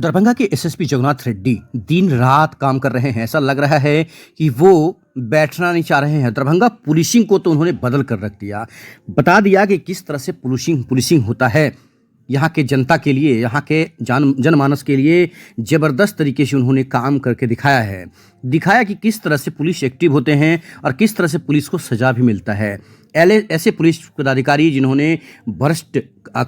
दरभंगा के एसएसपी जगन्नाथ रेड्डी दिन रात काम कर रहे हैं। ऐसा लग रहा है कि वो बैठना नहीं चाह रहे हैं। दरभंगा पुलिसिंग को तो उन्होंने बदल कर रख दिया। बता दिया कि किस तरह से पुलिसिंग होता है। यहाँ के जनता के लिए, यहाँ के जनमानस के लिए ज़बरदस्त तरीके से उन्होंने काम करके दिखाया कि किस तरह से पुलिस एक्टिव होते हैं और किस तरह से पुलिस को सजा भी मिलता है। ऐसे पुलिस पदाधिकारी जिन्होंने भ्रष्ट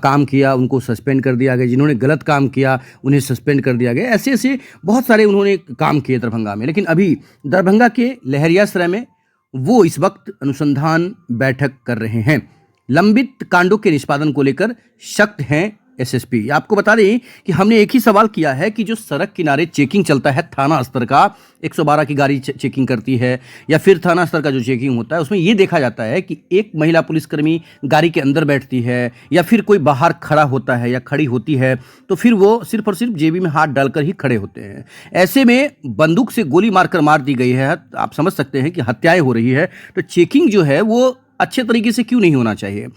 काम किया उनको सस्पेंड कर दिया गया, जिन्होंने गलत काम किया उन्हें सस्पेंड कर दिया गया। ऐसे ऐसे बहुत सारे उन्होंने काम किए दरभंगा में। लेकिन अभी दरभंगा के लहरियासराय में वो इस वक्त अनुसंधान बैठक कर रहे हैं। लंबित कांडों के निष्पादन को लेकर सख्त हैं एसएसपी। आपको बता दें कि हमने एक ही सवाल किया है कि जो सड़क किनारे चेकिंग चलता है थाना स्तर का, 112 की गाड़ी चेकिंग करती है या फिर थाना स्तर का जो चेकिंग होता है उसमें ये देखा जाता है कि एक महिला पुलिसकर्मी गाड़ी के अंदर बैठती है या फिर कोई बाहर खड़ा होता है या खड़ी होती है तो फिर वो सिर्फ और सिर्फ जेबी में हाथ डालकर ही खड़े होते हैं। ऐसे में बंदूक से गोली मारकर मार दी गई है। आप समझ सकते हैं कि हत्याएं हो रही है। तो चेकिंग जो है वो अच्छे तरीके से क्यों नहीं होना चाहिए।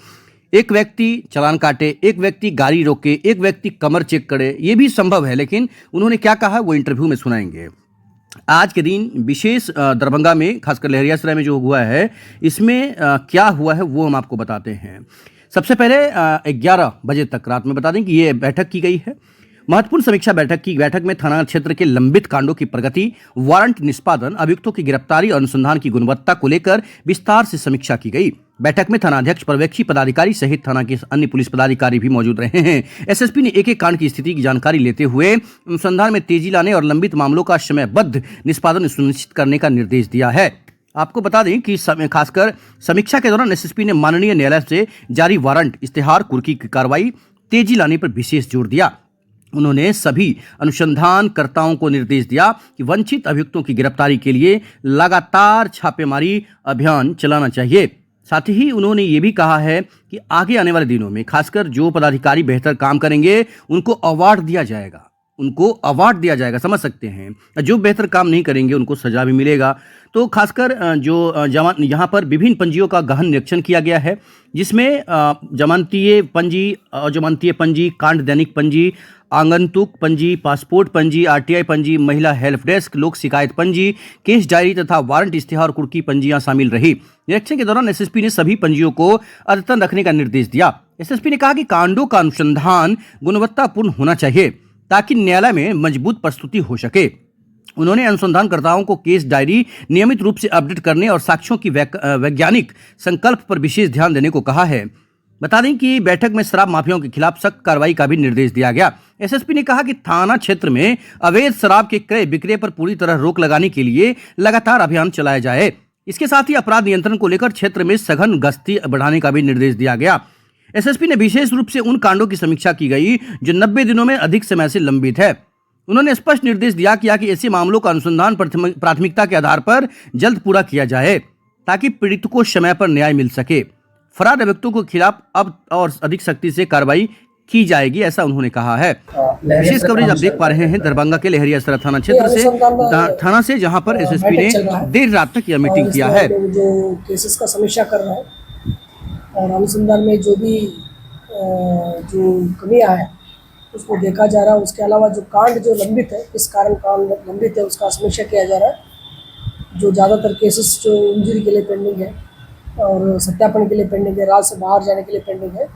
एक व्यक्ति चालान काटे, एक व्यक्ति गाड़ी रोके, एक व्यक्ति कमर चेक करे, ये भी संभव है। लेकिन उन्होंने क्या कहा वो इंटरव्यू में सुनाएंगे। आज के दिन विशेष दरभंगा में खासकर लहरियासराय में जो हुआ है इसमें क्या हुआ है वो हम आपको बताते हैं। सबसे पहले 11 बजे तक रात में बता दें कि ये बैठक की गई है। महत्वपूर्ण समीक्षा बैठक में थाना क्षेत्र के लंबित कांडों की प्रगति, वारंट निष्पादन, अभियुक्तों की गिरफ्तारी और अनुसंधान की गुणवत्ता को लेकर विस्तार से समीक्षा की गई। बैठक में थानाध्यक्ष, पर्यवेक्षी पदाधिकारी सहित थाना के अन्य पुलिस पदाधिकारी भी मौजूद रहे हैं। एसएसपी ने एक एक कांड की स्थिति की जानकारी लेते हुए अनुसंधान में तेजी लाने और लंबित मामलों का समयबद्ध निष्पादन सुनिश्चित करने का निर्देश दिया है। आपको बता दें कि खासकर समीक्षा के दौरान एसएसपी ने माननीय न्यायालय से जारी वारंट, इश्तेहार, कुर्की की कार्रवाई तेजी लाने पर विशेष जोर दिया। उन्होंने सभी अनुसंधानकर्ताओं को निर्देश दिया कि वंचित अभियुक्तों की गिरफ्तारी के लिए लगातार छापेमारी अभियान चलाना चाहिए। साथ ही उन्होंने ये भी कहा है कि आगे आने वाले दिनों में खासकर जो पदाधिकारी बेहतर काम करेंगे उनको अवार्ड दिया जाएगा, समझ सकते हैं। जो बेहतर काम नहीं करेंगे उनको सजा भी मिलेगा। तो खासकर जो यहाँ पर विभिन्न पंजियों का गहन निरीक्षण किया गया है, जिसमें जमानतीय पंजी, अजमानतीय पंजी, कांड दैनिक पंजी, आगंतुक पंजी, पासपोर्ट पंजी, आरटीआई पंजी, महिला हेल्प डेस्क, लोक शिकायत पंजी, केस डायरी तथा वारंट, इश्तेहार, कुर्की पंजियां शामिल रही। निरीक्षण के दौरान एसएसपी ने सभी पंजियों को अद्यतन रखने का निर्देश दिया। एसएसपी ने कहा कि कांडों का अनुसंधान गुणवत्तापूर्ण होना चाहिए ताकि न्यायालय में मजबूत प्रस्तुति हो सके। उन्होंने अनुसंधानकर्ताओं को केस डायरी नियमित रूप से अपडेट करने और साक्ष्यों की वैज्ञानिक संकल्प पर विशेष ध्यान देने को कहा है। बता दें कि बैठक में शराब माफियाओं के खिलाफ सख्त कार्रवाई का भी निर्देश दिया गया। एसएसपी ने कहा कि थाना क्षेत्र में अवैध शराब के क्रय विक्रय पर पूरी तरह रोक लगाने के लिए लगातार अभियान चलाया जाए। इसके साथ ही अपराध नियंत्रण को लेकर क्षेत्र में सघन गश्ती बढ़ाने का भी निर्देश दिया गया। एसएसपी ने विशेष रूप से उन कांडों की समीक्षा की गई जो 90 दिनों में अधिक समय से लंबित है। उन्होंने स्पष्ट निर्देश दिया कि ऐसे मामलों का अनुसंधान प्राथमिकता के आधार पर जल्द पूरा किया जाए ताकि पीड़ित को समय पर न्याय मिल सके। फरार अभियुक्तों के खिलाफ अब और अधिक सख्ती से कार्रवाई की जाएगी, ऐसा उन्होंने कहा है। विशेष कवरेज आप देख पा रहे हैं दरभंगा के लहरियासराय थाना क्षेत्र से, थाना से जहां पर एसएसपी ने देर रात तक यह मीटिंग किया है। जो केसेस का समीक्षा कर रहा है और अनुसंधान में जो भी जो कमियां है उसको देखा जा रहा है। उसके अलावा जो कांड जो लंबित है, किस कारण कांड लंबित है उसका समीक्षा किया जा रहा है। जो ज़्यादातर केसेस जो इंजरी के लिए पेंडिंग है और सत्यापन के लिए पेंडिंग है, राज्य से बाहर जाने के लिए पेंडिंग है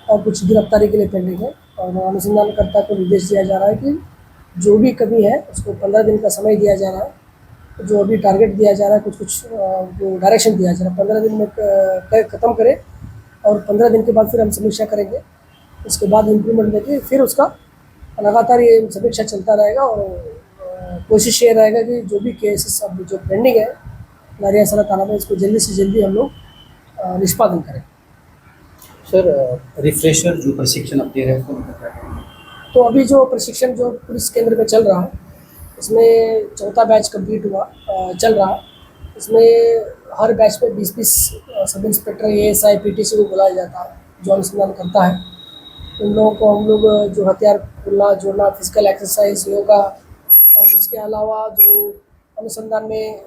और कुछ गिरफ्तारी के लिए पेंडिंग है। और अनुसंधानकर्ता को निर्देश दिया जा रहा है कि जो भी कमी है उसको 15 दिन का समय दिया जा रहा है। जो अभी टारगेट दिया जा रहा है, कुछ जो डायरेक्शन दिया जा रहा है, 15 दिन में ख़त्म करें और 15 दिन के बाद फिर हम समीक्षा करेंगे। उसके बाद इम्प्लीमेंट देके फिर उसका लगातार ये समीक्षा चलता रहेगा और कोशिश ये रहेगा कि जो भी केसेस अब जो पेंडिंग है लहरियासराय थाना में, इसको जल्दी से जल्दी हम लोग निष्पादन करें। सर, रिफ्रेशर जो प्रशिक्षण आप दे रहे हैं तो अभी जो प्रशिक्षण जो पुलिस केंद्र में चल रहा है इसमें 4था बैच कंप्लीट हुआ चल रहा है। इसमें हर बैच पे 20-20 सब इंस्पेक्टर, एएसआई, पीटीसी को बुलाया जाता है जो अनुसंधान करता है। उन लोगों को हम लोग जो हथियार खुलना जोड़ना, फिजिकल एक्सरसाइज, योगा और इसके अलावा जो अनुसंधान में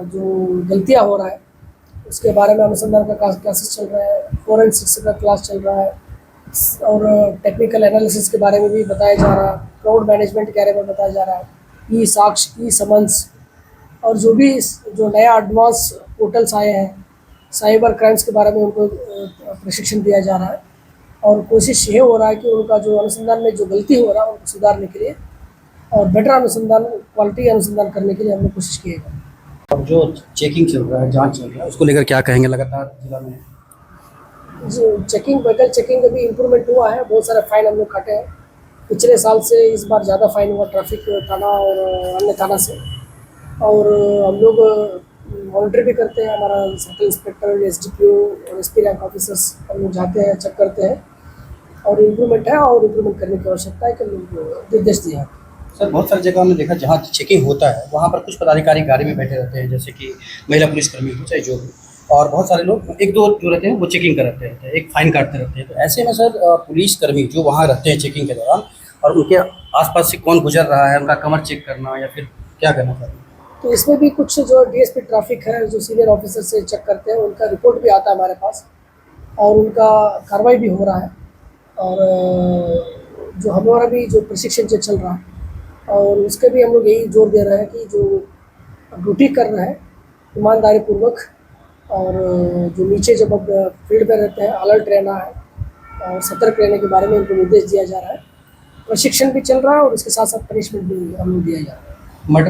जो गलतियां हो रहा है उसके बारे में अनुसंधान का क्लासेस चल रहा है, फोरेंसिक्स का क्लास चल रहा है और टेक्निकल एनालिसिस के बारे में भी बताया जा रहा है। क्राउड मैनेजमेंट के बारे में बताया जा रहा है, ई साक्ष्य, ई समन्स, और जो भी जो नया एडवांस पोर्टल्स आए हैं, साइबर क्राइम्स के बारे में उनको प्रशिक्षण दिया जा रहा है। और कोशिश ये हो रहा है कि उनका जो अनुसंधान में जो गलती हो रहा है उनको सुधारने के लिए और बेटर अनुसंधान, क्वालिटी अनुसंधान करने के लिए हम लोग कोशिश किएगा। अब जो चेकिंग चल रहा है, जांच चल रहा है, उसको लेकर क्या कहेंगे? लगातार जिला में जो चेकिंग, व्हीकल चेकिंग अभी इम्प्रूवमेंट हुआ है, बहुत सारे फाइन हम लोग काटे हैं पिछले साल से। इस बार ज़्यादा फाइन हुआ ट्रैफिक थाना और अन्य थाना से। और हम लोग मॉनिटर भी करते हैं, हमारा सर्कल इंस्पेक्टर, एसडीपीओ और एसपी रैंक ऑफिसर्स हम लोग जाते हैं, चेक करते हैं, और इम्प्रूवमेंट है और इम्प्रूवमेंट करने की आवश्यकता है कि हम लोग निर्देश दिए हैं। सर, बहुत सारी जगह हमने देखा जहाँ चेकिंग होता है वहाँ पर कुछ पदाधिकारी गाड़ी में बैठे रहते हैं, जैसे कि महिला पुलिसकर्मी हो चाहे जो भी, और बहुत सारे लोग, एक दो जो रहते हैं वो चेकिंग कराते रहते हैं, एक फाइन काटते रहते हैं। तो ऐसे में सर पुलिसकर्मी जो वहाँ रहते हैं चेकिंग के दौरान, और उनके आसपास से कौन गुजर रहा है उनका कमर चेक करना या फिर क्या करना चाहिए? तो इसमें भी कुछ जो डीएसपी ट्रैफिक है, जो सीनियर ऑफिसर से चेक करते हैं, उनका रिपोर्ट भी आता है हमारे पास और उनका कार्रवाई भी हो रहा है। और जो हमारा भी जो प्रशिक्षण जो चल रहा है और उसके भी हम लोग यही जोर दे रहे हैं कि जो ड्यूटी कर रहे हैं ईमानदारी पूर्वक, और जो नीचे जब अब फील्ड में रहते हैं अलर्ट रहना है और सतर्क रहने के बारे में उनको निर्देश दिया जा रहा है। प्रशिक्षण भी चल रहा है और उसके साथ साथ पनिशमेंट भी हम लोग दिया जा रहा है। मर्डर